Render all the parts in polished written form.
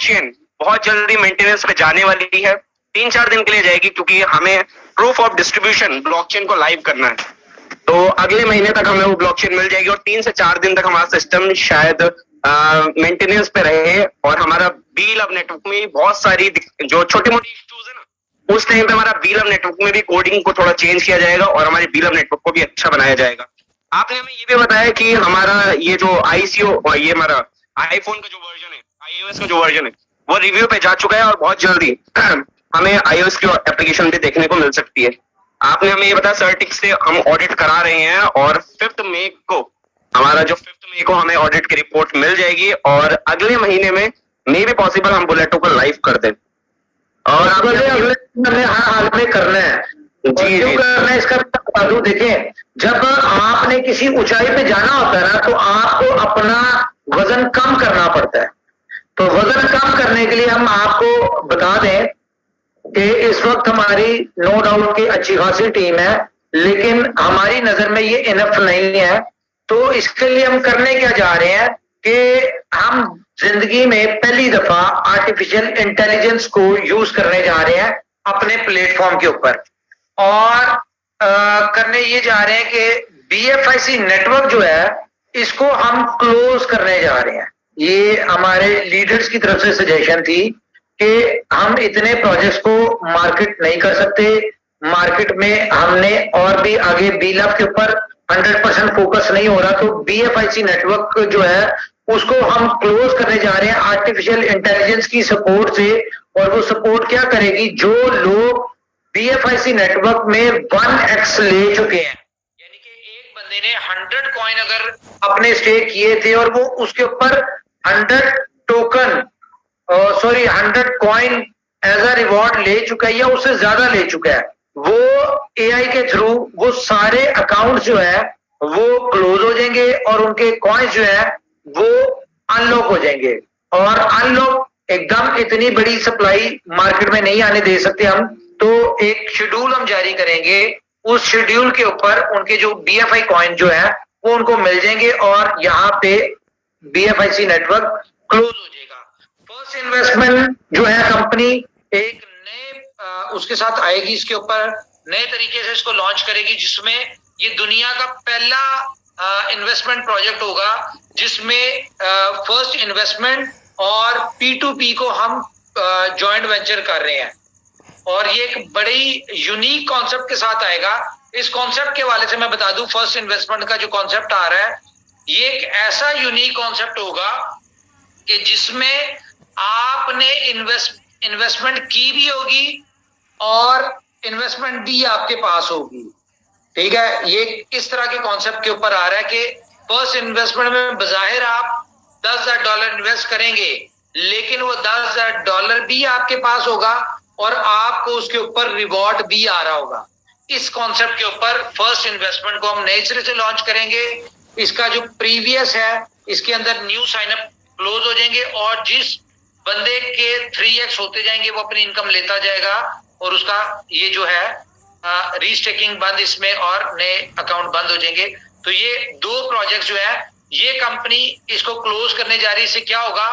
Blockchain बहुत जल्दी maintenance पे जाने वाली है, 3-4 दिन के लिए जाएगी, क्योंकि हमें प्रूफ ऑफ डिस्ट्रीब्यूशन ब्लॉकचेन को लाइव करना है। तो अगले महीने तक हमें वो ब्लॉकचेन मिल जाएगी और 3 से 4 दिन तक हमारा सिस्टम शायद मेंटेनेंस पे रहे और हमारा बीलअप नेटवर्क में बहुत सारी जो छोटी मोटी इश्यूज है ना, उस टाइम पे हमारा बीलअप नेटवर्क में भी कोडिंग को थोड़ा चेंज किया जाएगा और हमारे बीलअप नेटवर्क को भी अच्छा बनाया जाएगा। आपने हमें ये भी बताया कि हमारा ये जो आईसीओ और ये हमारा आईफोन का जो वर्जन है, आईओएस का जो वर्जन है, वो रिव्यू पे जा चुका है और बहुत जल्दी हमें आईओएस की एप्लीकेशन भी देखने को मिल सकती है। आपने हमें ये बताया सर्टिक से हम ऑडिट करा रहे हैं और 5 मई को हमें ऑडिट की रिपोर्ट मिल जाएगी और अगले महीने में मे भी पॉसिबल हम बुलेटो को लाइव कर दें। और अगले हाल में करना है जी जी करना है, इसका बता दूं। देखिए, जब आपने किसी ऊंचाई पे जाना होता है ना, तो आपको अपना वजन कम करना पड़ता है। तो वजन कम करने के लिए हम आपको बता दें कि इस वक्त हमारी नो डाउट की अच्छी खासी टीम है, लेकिन हमारी नजर में ये इनफ नहीं है। तो इसके लिए हम करने क्या जा रहे हैं कि हम जिंदगी में पहली दफा आर्टिफिशियल इंटेलिजेंस को यूज करने जा रहे हैं अपने प्लेटफॉर्म के ऊपर, और करने ये जा रहे हैं कि बीएफआईसी नेटवर्क जो है इसको हम क्लोज करने जा रहे हैं। ये हमारे लीडर्स की तरफ से सजेशन थी कि हम इतने प्रोजेक्ट्स को मार्केट नहीं कर सकते, मार्केट में हमने और भी आगे बीलअप के ऊपर 100% फोकस नहीं हो रहा, तो बीएफआईसी नेटवर्क जो है उसको हम क्लोज करने जा रहे हैं आर्टिफिशियल इंटेलिजेंस की सपोर्ट से। और वो सपोर्ट क्या करेगी, जो लोग बीएफआईसी नेटवर्क में 1x ले चुके हैं, यानी कि एक बंदे ने 100 कॉइन अगर अपने स्टेक किए थे और वो उसके ऊपर 100 कॉइन एज अ रिवॉर्ड ले चुका है या उससे ज्यादा ले चुका है, वो एआई के थ्रू वो सारे अकाउंट जो है वो क्लोज हो जाएंगे और उनके कॉइन्स जो है वो अनलॉक हो जाएंगे। और अनलॉक एकदम इतनी बड़ी सप्लाई मार्केट में नहीं आने दे सकते हम, तो एक शेड्यूल हम जारी करेंगे, उस शेड्यूल के ऊपर उनके जो बीएफआई कॉइन जो है वो उनको मिल जाएंगे और यहाँ पे बीएफआईसी नेटवर्क क्लोज हो जाएगा। फर्स्ट इन्वेस्टमेंट जो है कंपनी एक नए उसके साथ आएगी, इसके ऊपर नए तरीके से इसको लॉन्च करेगी, जिसमें ये दुनिया का पहला इन्वेस्टमेंट प्रोजेक्ट होगा जिसमें फर्स्ट इन्वेस्टमेंट और P2P को हम जॉइंट वेंचर कर रहे हैं। और ये एक बड़ी यूनिक कॉन्सेप्ट के साथ आएगा। इस कॉन्सेप्ट के वाले से मैं बता दूं, फर्स्ट इन्वेस्टमेंट का जो कॉन्सेप्ट आ रहा है ये एक ऐसा यूनिक कॉन्सेप्ट होगा कि जिसमें आपने इन्वेस्टमेंट की भी होगी और इन्वेस्टमेंट भी आपके पास होगी। ठीक है, ये इस तरह के कॉन्सेप्ट के ऊपर आ रहा है कि फर्स्ट इन्वेस्टमेंट में बजाहिर आप $10,000 इन्वेस्ट करेंगे, लेकिन वो $10,000 भी आपके पास होगा और आपको उसके ऊपर रिवॉर्ड भी आ रहा होगा। इस कॉन्सेप्ट के ऊपर फर्स्ट इन्वेस्टमेंट को हम नए सिरे से लॉन्च करेंगे। इसका जो प्रीवियस है इसके अंदर न्यू साइनअप क्लोज हो जाएंगे और जिस बंदे के 3x होते जाएंगे वो अपनी इनकम लेता जाएगा और उसका ये जो है रीस्टेकिंग बंद इसमें और नए अकाउंट बंद हो जाएंगे। तो ये 2 प्रोजेक्ट जो है ये कंपनी इसको क्लोज करने जा रही है। इससे क्या होगा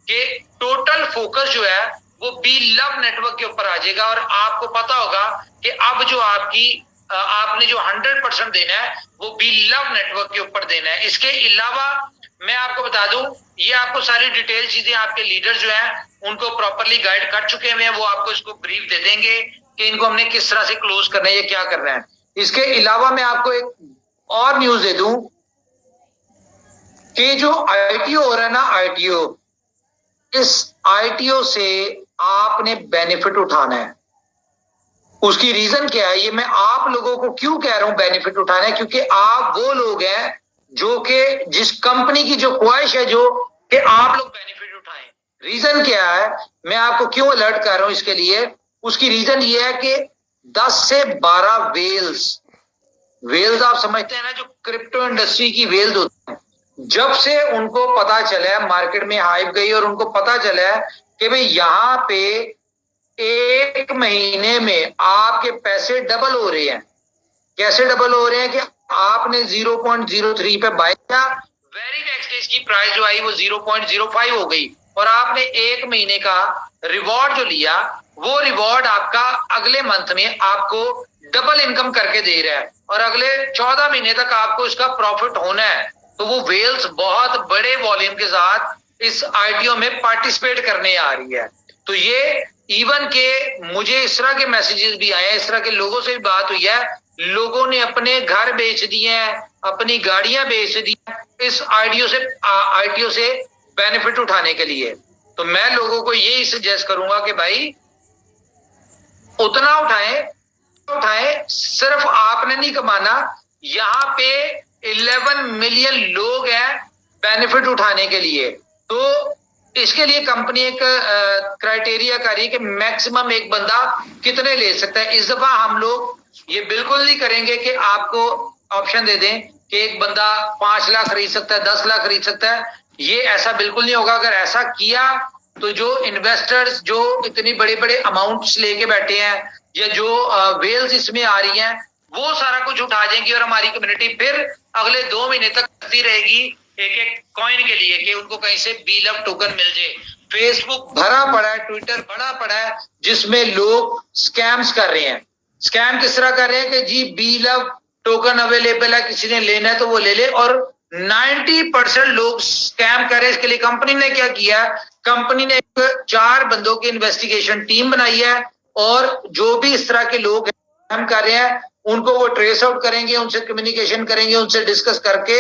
कि टोटल फोकस जो है वो बीलअप नेटवर्क के ऊपर आ जाएगा और आपको पता होगा कि अब जो आपने जो 100% देना है वो बीलअप नेटवर्क के ऊपर देना है। इसके अलावा मैं आपको बता दूं, ये आपको सारी डिटेल चीजें आपके लीडर जो हैं उनको प्रॉपरली गाइड कर चुके हैं, वो आपको इसको ब्रीफ दे देंगे कि इनको हमने किस तरह से क्लोज करना है, ये क्या करना है। इसके अलावा मैं आपको एक और न्यूज दे दूं कि जो आईटीओ हो रहा है ना, आईटीओ, इस आईटीओ से आपने बेनिफिट उठाना है। उसकी रीजन क्या है, ये मैं आप लोगों को क्यों कह रहा हूं बेनिफिट उठाना है, क्योंकि आप वो लोग हैं जो कि जिस कंपनी की जो ख्वाहिश है जो कि आप लोग बेनिफिट उठाएं। रीजन क्या है, मैं आपको क्यों अलर्ट कर रहा हूं इसके लिए, उसकी रीजन ये है कि 10 से 12 वेल्स आप समझते हैं ना, जो क्रिप्टो इंडस्ट्री की वेल्स होती हैं, जब से उनको पता चला है, मार्केट में हाइप गई और उनको पता चला है कि भाई यहाँ पे 1 महीने में आपके पैसे डबल हो रहे हैं। कैसे डबल हो रहे हैं कि आपने 0.03 पे बाय किया, वेरी नेक्स्ट डे की प्राइस जो आई वो 0.05 हो गई और आपने 1 महीने का रिवॉर्ड जो लिया, वो रिवॉर्ड आपका अगले मंथ में आपको डबल इनकम करके दे रहा है और अगले 14 महीने तक आपको इसका प्रॉफिट होना है। तो वो वेल्स बहुत बड़े वॉल्यूम के साथ इस आईटीओ में पार्टिसिपेट करने आ रही है। तो ये इवन के मुझे इस तरह के मैसेजेस भी आए हैं, इस तरह के लोगों से भी बात हुई है, लोगों ने अपने घर बेच दिए हैं, अपनी गाड़ियां बेच दी हैं इस आईटीओ से बेनिफिट उठाने के लिए। तो मैं लोगों को यही सजेस्ट करूंगा कि भाई उतना उठाएं, सिर्फ आपने नहीं कमाना, यहाँ पे 11 मिलियन लोग हैं बेनिफिट उठाने के लिए। तो इसके लिए कंपनी एक क्राइटेरिया कर रही है कि मैक्सिमम एक बंदा कितने ले सकता है। इस दफा हम लोग ये बिल्कुल नहीं करेंगे कि आपको ऑप्शन दे दें कि एक बंदा 5 लाख खरीद सकता है, 10 लाख खरीद सकता है, ये ऐसा बिल्कुल नहीं होगा। अगर ऐसा किया तो जो इन्वेस्टर्स जो इतनी बड़े बड़े अमाउंट्स लेके बैठे हैं या जो वेल्स इसमें आ रही हैं, वो सारा कुछ उठा जाएंगी और हमारी कम्युनिटी फिर अगले 2 महीने तक करती रहेगी एक एक कॉइन के लिए कि उनको कहीं से बी लव टोकन मिल जाए। फेसबुक भरा पड़ा है, ट्विटर भरा पड़ा है, जिसमें लोग स्कैम्स कर रहे हैं। स्कैम किस तरह कर रहे हैं कि G B love token available है, किसी ने लेना है तो वो ले ले, और 90% लोग स्कैम कर रहे हैं। इसके लिए कंपनी ने क्या किया, कंपनी ने 4 बंदों की इन्वेस्टिगेशन टीम बनाई है और जो भी इस तरह के लोग स्कैम कर रहे हैं उनको वो ट्रेस आउट करेंगे, उनसे कम्युनिकेशन करेंगे, उनसे डिस्कस करके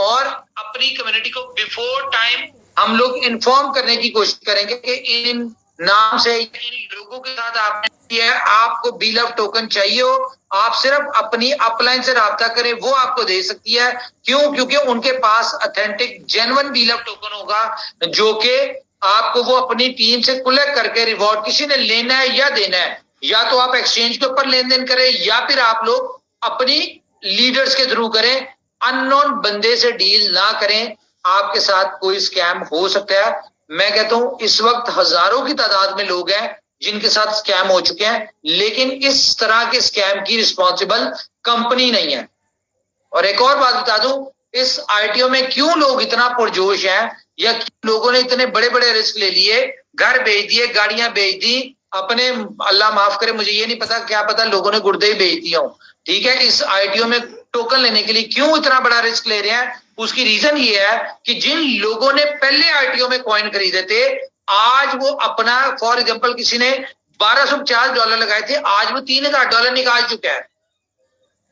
और अपनी कम्युनिटी को बिफोर टाइम हम लोग इन्फॉर्म करने की कोशिश करेंगे कि इन नाम से इन लोगों के साथ आपने किया है, आपको बी लव टोकन चाहिए हो, आप सिर्फ अपनी अपलाइन से राब्ता करें, वो आपको दे सकती है। क्यों? क्योंकि उनके पास authentic genuine be love token होगा जो कि आपको वो अपनी टीम से कलेक्ट करके रिवॉर्ड, किसी ने लेना है या देना है, या तो आप एक्सचेंज के ऊपर लेन देन करें या फिर आप लोग अपनी लीडर्स के थ्रू करें। अननोन बंदे से डील ना करें, आपके साथ कोई स्कैम हो सकता है। मैं कहता हूं इस वक्त हजारों की तादाद में लोग हैं जिनके साथ स्कैम हो चुके हैं, लेकिन इस तरह के स्कैम की रिस्पॉन्सिबल कंपनी नहीं है। और एक और बात बता दूं, इस आईटीओ में क्यों लोग इतना पुरजोश हैं या लोगों ने इतने बड़े बड़े रिस्क ले लिए, घर बेच दिए, गाड़ियां बेच दी, अपने अल्लाह माफ करे मुझे ये नहीं पता, क्या पता लोगों ने गुर्दे ही बेच दिया हो, ठीक है। इस आईटीओ में टोकन लेने के लिए क्यों इतना बड़ा रिस्क ले रहे हैं, उसकी रीजन ये है कि जिन लोगों ने पहले आईटीओ में कॉइन खरीदे थे, आज वो अपना, फॉर एग्जांपल किसी ने $1250 लगाए थे, आज वो $3000 निकाल चुका है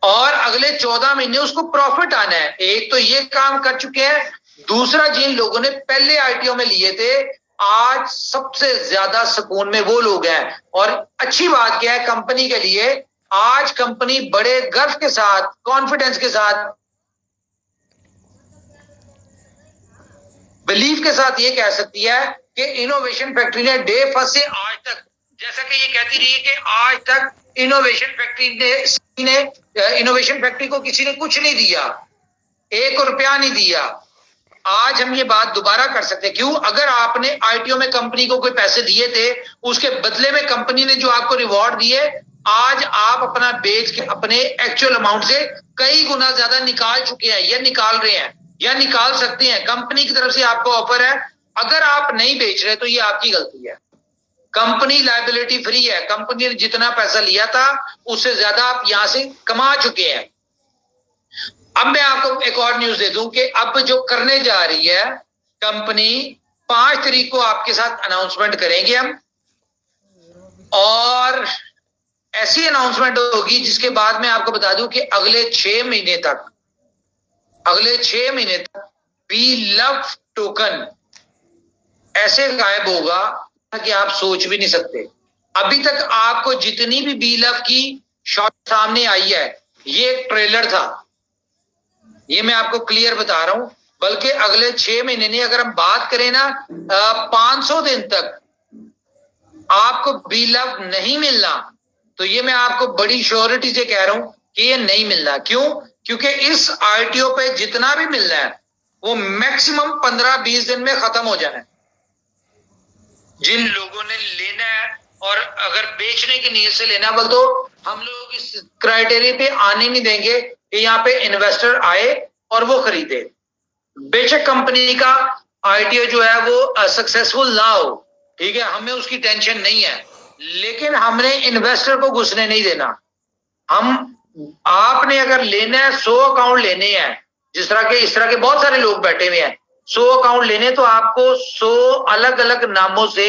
और अगले 14 महीने उसको प्रॉफिट आना है। एक तो ये काम कर चुके हैं, दूसरा जिन लोगों ने पहले आईटीओ में लिए थे, आज सबसे ज्यादा सुकून में वो लोग हैं। और अच्छी बात क्या है कंपनी के लिए, आज कंपनी बड़े गर्व के साथ, कॉन्फिडेंस के साथ, बिलीफ के साथ ये कह सकती है कि इनोवेशन फैक्ट्री ने डे फर्स्ट से आज तक, जैसा कि ये कहती रही है कि आज तक इनोवेशन फैक्ट्री को किसी ने कुछ नहीं दिया, ₹1 नहीं दिया। आज हम ये बात दोबारा कर सकते हैं। क्यों? अगर आपने आईटीओ में कंपनी को कोई पैसे दिए थे, उसके बदले में कंपनी ने जो आपको रिवॉर्ड दिए, आज आप अपना बेच के अपने एक्चुअल अमाउंट से कई गुना ज्यादा निकाल चुके हैं या निकाल रहे हैं या निकाल सकते हैं। कंपनी की तरफ से आपको ऑफर है, अगर आप नहीं बेच रहे तो ये आपकी गलती है। कंपनी लायबिलिटी फ्री है, कंपनी ने जितना पैसा लिया था उससे ज्यादा आप यहां से कमा चुके हैं। अब मैं आपको एक और न्यूज दे दूं कि अब जो करने जा रही है कंपनी, 5 तारीख को आपके साथ अनाउंसमेंट करेंगे हम, और ऐसी अनाउंसमेंट होगी जिसके बाद मैं आपको बता दूं कि अगले 6 महीने तक बी लव टोकन ऐसे गायब होगा कि आप सोच भी नहीं सकते। अभी तक आपको जितनी भी बी लव की शॉट सामने आई है, ये एक ट्रेलर था, ये मैं आपको क्लियर बता रहा हूं। बल्कि अगले 6 महीने नहीं, अगर हम बात करें ना 500 दिन तक आपको बी लव नहीं मिलना, तो ये मैं आपको बड़ी श्योरिटी से कह रहा हूं कि ये नहीं मिलना। क्यों? क्योंकि इस आईटीओ पे जितना भी मिलना है वो मैक्सिमम 15-20 दिन में खत्म हो जाना है। जिन लोगों ने लेना है और अगर बेचने की नीयत से लेना, बोल तो हम लोग इस क्राइटेरिया पे आने नहीं देंगे कि यहाँ पे इन्वेस्टर आए और वो खरीदे। बेशक कंपनी का आईटीओ जो है वो सक्सेसफुल ना हो, ठीक है, हमें उसकी टेंशन नहीं है, लेकिन हमने इन्वेस्टर को घुसने नहीं देना। आपने अगर लेना है 100 अकाउंट लेने हैं, जिस तरह के इस तरह के बहुत सारे लोग बैठे हुए हैं, 100 अकाउंट लेने, तो आपको 100 अलग अलग नामों से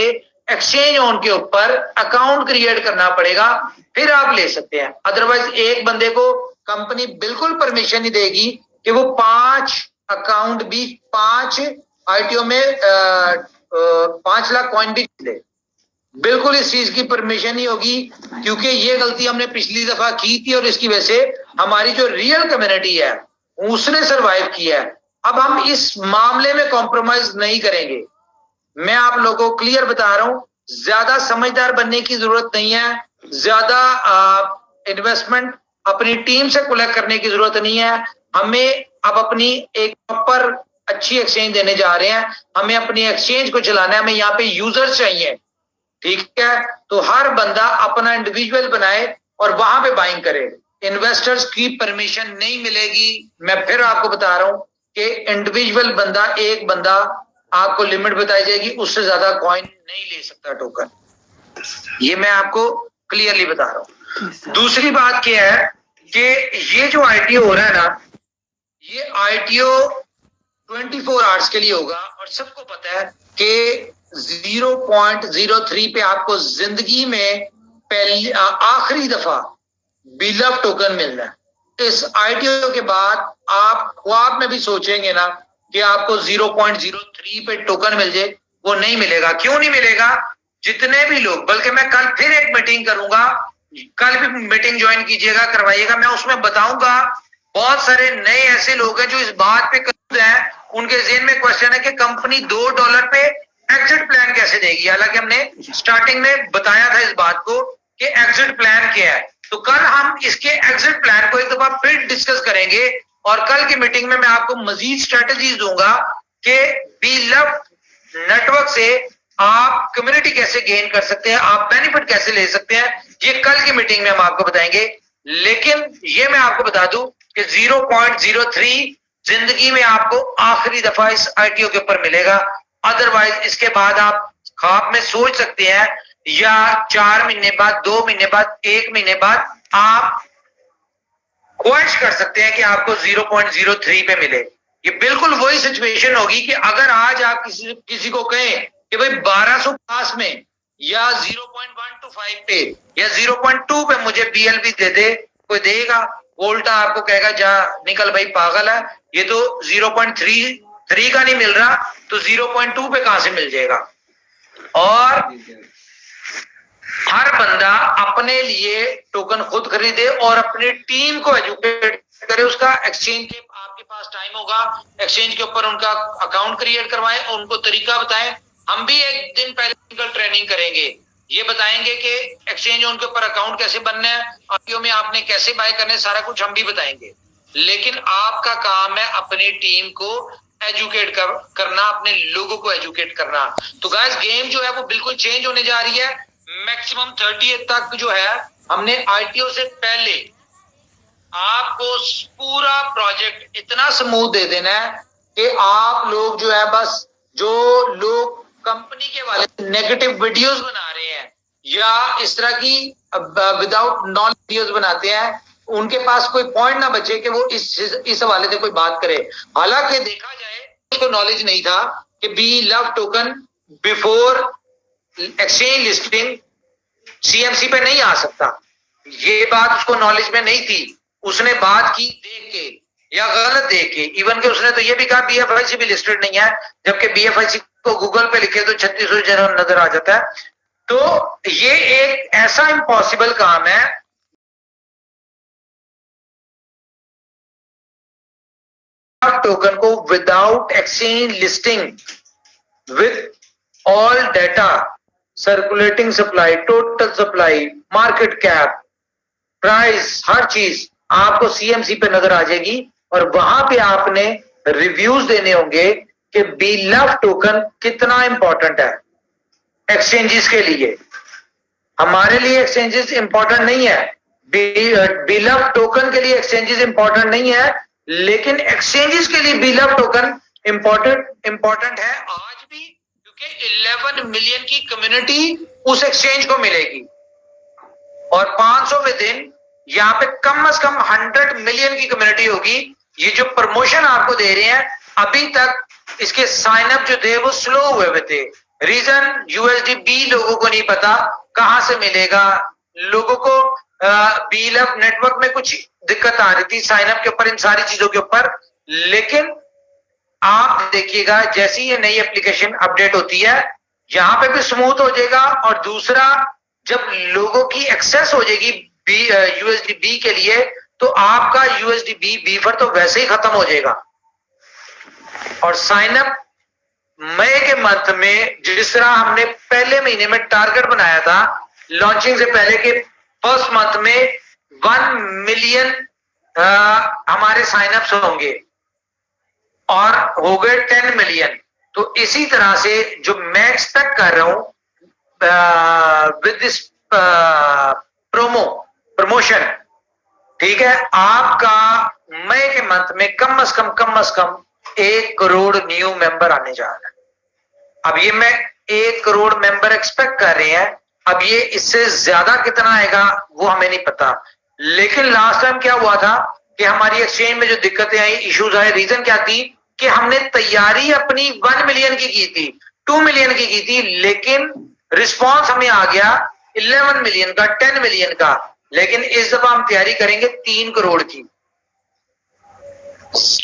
एक्सचेंज ऑन के ऊपर अकाउंट क्रिएट करना पड़ेगा, फिर आप ले सकते हैं। अदरवाइज एक बंदे को कंपनी बिल्कुल परमिशन नहीं देगी कि वो 5 अकाउंट भी 5 आईटीओ में 5 लाख कॉइन भी ले, बिल्कुल इस चीज की परमिशन नहीं होगी, क्योंकि ये गलती हमने पिछली दफा की थी और इसकी वजह से हमारी जो रियल कम्युनिटी है उसने सरवाइव किया है। अब हम इस मामले में कॉम्प्रोमाइज नहीं करेंगे। मैं आप लोगों को क्लियर बता रहा हूं, ज्यादा समझदार बनने की जरूरत नहीं है, ज्यादा इन्वेस्टमेंट अपनी टीम से कलेक्ट करने की जरूरत नहीं है। हमें अब अपनी एक प्रॉपर अच्छी एक्सचेंज देने जा रहे हैं, हमें अपनी एक्सचेंज को चलाना है, हमें यहाँ पे यूजर्स चाहिए, ठीक है। तो हर बंदा अपना इंडिविजुअल बनाए और वहां पे बाइंग करे, इन्वेस्टर्स की परमिशन नहीं मिलेगी। मैं फिर आपको बता रहा हूं कि इंडिविजुअल बंदा, एक बंदा आपको लिमिट बताई जाएगी, उससे ज्यादा कॉइन नहीं ले सकता टोकन, ये मैं आपको क्लियरली बता रहा हूं। दूसरी बात क्या है कि ये जो आईटीओ हो रहा है ना, ये आईटीओ 24 आवर्स के लिए होगा, और सबको पता है कि 0.03 पे आपको जिंदगी में पहली आखिरी दफा बिलव टोकन मिलना है। इस आईटीओ के बाद आप ख्वाब में भी सोचेंगे ना कि आपको 0.03 पे टोकन मिल जाए, वो नहीं मिलेगा। क्यों नहीं मिलेगा? जितने भी लोग, बल्कि मैं कल फिर एक मीटिंग करूंगा, कल भी मीटिंग ज्वाइन कीजिएगा, करवाइएगा, मैं उसमें बताऊंगा। बहुत सारे नए ऐसे लोग हैं जो इस बात पे कंफ्यूज हैं, उनके ज़हन में क्वेश्चन है कि कंपनी $2 पे एग्जिट प्लान कैसे देगी। हालांकि हमने स्टार्टिंग में बताया था इस बात को कि एग्जिट प्लान क्या है। तो कल हम इसके एग्जिट प्लान को एक दफा फिर डिस्कस करेंगे, और कल की मीटिंग में मैं आपको मजीद स्ट्रेटजीज दूंगा कि बिलव नेटवर्क से आप कम्युनिटी कैसे गेन कर सकते हैं, आप बेनिफिट कैसे ले सकते हैं, ये कल की मीटिंग में हम आपको बताएंगे। लेकिन ये मैं आपको बता दूं कि 0.03 जिंदगी में आपको आखिरी दफा इस आईटीओ के ऊपर मिलेगा। अदरवाइज इसके बाद आप ख्वाब में सोच सकते हैं, या 4 महीने बाद, 2 महीने बाद, 1 महीने बाद आप ख्वाहिश कर सकते हैं कि आपको 0.03 पे मिले। ये बिल्कुल वही सिचुएशन होगी कि अगर आज आप किसी को कहें कि भाई 1200 पास में, या 0.125 पे, या 0.2 पे मुझे बीएलबी दे दे, कोई देगा? उल्टा आपको कहेगा जा निकल भाई, पागल है, ये तो 0.33 का नहीं मिल रहा, तो 0.2 पे कहां से मिल जाएगा। और हर बंदा अपने लिए टोकन खुद खरीदे और अपनी टीम को एजुकेट करे। उसका एक्सचेंज के आपके पास टाइम होगा, एक्सचेंज के ऊपर उनका अकाउंट क्रिएट करवाएं और उनको तरीका बताएं। हम भी एक दिन पहले ट्रेनिंग करेंगे, ये बताएंगे कि एक्सचेंज उनके ऊपर अकाउंट कैसे बनना है, आईटीओ में आपने कैसे बाय करने, सारा कुछ हम भी बताएंगे। लेकिन आपका काम है अपनी टीम को एजुकेट करना, अपने लोगों को एजुकेट करना। तो गाइस, गेम जो है वो बिल्कुल चेंज होने जा रही है। मैक्सिमम 30 तक जो है, हमने आईटीओ से पहले आपको पूरा प्रोजेक्ट इतना स्मूथ दे देना है कि आप लोग जो है, बस जो लोग कंपनी के वाले नेगेटिव वीडियोस बना रहे हैं या इस तरह की विदाउट नॉलेज वीडियोस बनाते हैं, उनके पास कोई पॉइंट ना बचे कि वो इस हवाले से कोई बात करे। हालांकि देखा जाए, उसको नॉलेज नहीं था कि belove token before exchange listing CMC पे नहीं आ सकता, ये बात उसको नॉलेज में नहीं थी। उसने बात की देख के या गलत देख के, इवन के उसने तो ये भी कहा बीएफआईसी भी लिस्टेड नहीं है, जबकि बीएफआईसी को गूगल पे लिखे तो 3600 जगह नजर आ जाता है। तो ये एक ऐसा इम्पॉसिबल काम है, टोकन को without exchange listing with all data, circulating supply, total supply, market cap, price, हर चीज आपको सीएमसी पे नजर आ जाएगी। और वहां पे आपने रिव्यूज देने होंगे कि बिलव टोकन कितना इंपॉर्टेंट है एक्सचेंजेस के लिए। हमारे लिए एक्सचेंजेस इंपॉर्टेंट नहीं है, बिलव टोकन के लिए एक्सचेंजेस इंपॉर्टेंट नहीं है, लेकिन एक्सचेंजेस के लिए बिलव टोकन इंपॉर्टेंट है। 11 मिलियन की कम्युनिटी उस एक्सचेंज को मिलेगी और 500वें दिन यहाँ पे कम से कम 100 मिलियन की कम्युनिटी होगी। ये जो प्रमोशन आपको दे रहे हैं, अभी तक इसके साइन अप जो थे वो स्लो हुए थे। रीजन USDB लोगों को नहीं पता कहां से मिलेगा। लोगों को बीलअप नेटवर्क में कुछ दिक्कत आ रही थी साइन अप के ऊपर, इन सारी चीजों के ऊपर। लेकिन आप देखिएगा जैसी ये नई एप्लीकेशन अपडेट होती है, यहां पे भी स्मूथ हो जाएगा। और दूसरा, जब लोगों की एक्सेस हो जाएगी USDB के लिए, तो आपका USDB बीफर तो वैसे ही खत्म हो जाएगा। और साइन अप मई के मंथ में जिस तरह हमने पहले महीने में टारगेट बनाया था लॉन्चिंग से पहले के फर्स्ट मंथ में 1 मिलियन हमारे साइन अप्स होंगे और हो गए 10 मिलियन। तो इसी तरह से जो मैं एक्सपेक्ट कर रहा हूं विद दिस प्रमोशन, ठीक है, आपका मई के मंथ में कम से कम 1 करोड़ न्यू मेंबर आने जा रहा है। अब ये मैं 1 करोड़ मेंबर एक्सपेक्ट कर रहे हैं। अब ये इससे ज्यादा कितना आएगा वो हमें नहीं पता। लेकिन लास्ट टाइम क्या हुआ था कि हमारी एक्सचेंज में जो दिक्कतें आई, इश्यूज आए, रीजन क्या थी कि हमने तैयारी अपनी 1 मिलियन की थी, 2 मिलियन की थी, लेकिन रिस्पॉन्स हमें आ गया 11 मिलियन का, 10 मिलियन का। लेकिन इस दफा हम तैयारी करेंगे 3 करोड़ की,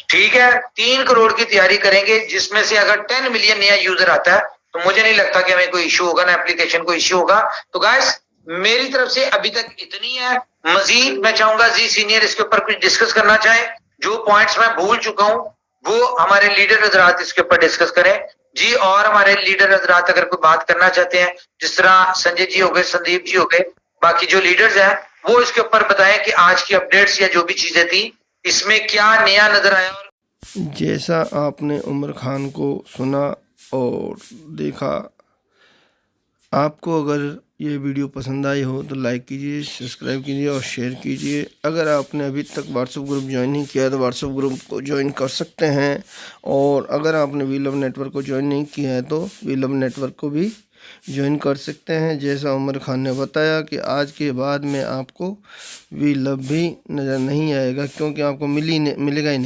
ठीक है, 3 करोड़ की तैयारी करेंगे, जिसमें से अगर 10 मिलियन नया यूजर आता है तो मुझे नहीं लगता कि हमें कोई इश्यू होगा, ना एप्लीकेशन को इश्यू होगा। तो गाइस मेरी तरफ से अभी तक इतनी है। मजीद मैं चाहूंगा जी सीनियर इसके ऊपर कुछ डिस्कस करना चाहे। जो पॉइंट्स मैं भूल चुका हूं वो हमारे लीडर हजरात इसके ऊपर डिस्कस करें जी। और हमारे लीडर हजरात अगर कोई बात करना चाहते हैं, जिस तरह संजय जी हो गए, संदीप जी हो गए, बाकी जो लीडर्स हैं वो इसके ऊपर बताएं कि आज की अपडेट्स या जो भी चीजें थी इसमें क्या नया नजर आया। जैसा आपने उमर खान को सुना और देखा, आपको अगर ये वीडियो पसंद आई हो तो लाइक कीजिए, सब्सक्राइब कीजिए और शेयर कीजिए। अगर आपने अभी तक व्हाट्सएप ग्रुप ज्वाइन नहीं किया तो व्हाट्सएप ग्रुप को ज्वाइन कर सकते हैं। और अगर आपने वी लव नेटवर्क को ज्वाइन नहीं किया है तो वी लव नेटवर्क को भी ज्वाइन कर सकते हैं। जैसा उमर खान ने बताया कि आज के बाद में आपको वी लव भी नज़र नहीं आएगा, क्योंकि आपको मिलेगा ही नहीं।